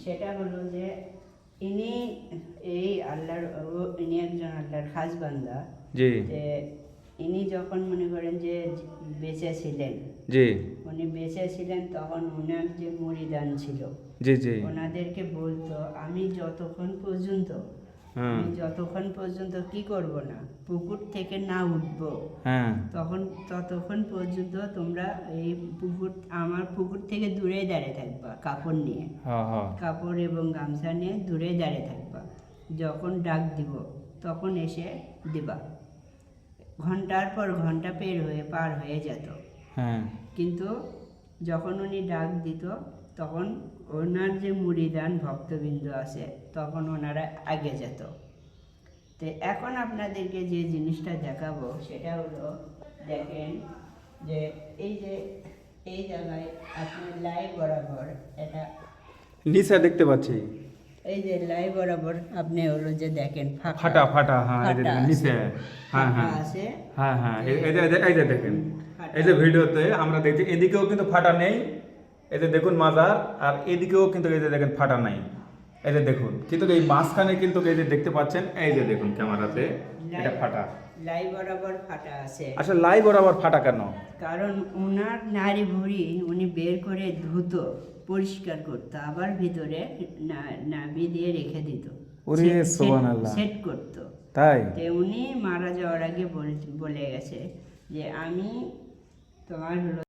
সেটা হলো যে ইনি এই আল্লাহর ইনি একজন আল্লাহর খাস বান্দা। জি যে ইনি যখন মনে করেন যে বেঁচে ছিলেন, জি উনি বেঁচে ছিলেন তখন ওনার যে মুরিদান ছিল জি জি ওনাদেরকে বলতো হ্যাঁ আমি যতক্ষণ পর্যন্ত কি করব না, পুকুর থেকে না উঠবো, হ্যাঁ ততক্ষণ পর্যন্ত তোমরা এই আমার পুকুর থেকে দূরে দাঁড়িয়ে থাকবা, কাপড় নিয়ে, হ্যাঁ হ্যাঁ কাপড় এবং গামছা নিয়ে দূরে দাঁড়িয়ে থাকবা। যখন ডাক দিব তখন এসে দিবা। ঘন্টার পর ঘন্টা পার হয়ে যেত, হ্যাঁ কিন্তু যখন উনি ডাক দিত তখন ওনার যে মুরিদান ভক্তবৃন্দ আছে তখন ওনারা আগে যেত। তো এখন আপনাদেরকে যে জিনিসটা দেখাবো সেটা হলো, দেখেন যে এই জায়গায় আপনার লাই বরাবর এটা নিচে দেখতে পাচ্ছি এই যে লাই বরাবর আপনি হলো যে দেখেন ফাটা ফাটা, হ্যাঁ এই যে ফাটা দেখেন আছে, নিচে, হ্যাঁ ফাটা হ্যাঁ আছে। হ্যাঁ হ্যাঁ এই যে দেখেন, ফাটা। এই যে ভিডিওতে আমরা দেখছি এদিকেও কিন্তু ফাটা নেই, এই যে দেখুন মাজার, আর এদিকেও কিন্তু এই যে দেখেন ফাটা নাই, এই যে দেখুন, কিন্তু এই মাঝখানে কিন্তু এই যে দেখতে পাচ্ছেন, এই যে দেখুন ক্যামেরাতে এটা ফাটা। লাই বরাবর ফাটা আছে। আচ্ছা লাই বরাবর ফাটা কেন? কারণ ওনার নাড়ি ভুঁড়ি উনি বের করে ধুত, পরিষ্কার করতো, আবার ভিতরে নাভি দিয়ে রেখে দিত, ওরে সুবহানাল্লাহ, সেট করতো। তাই তো উনি মারা যাওয়ার আগে বলে গেছে যে আমি তোমার হলো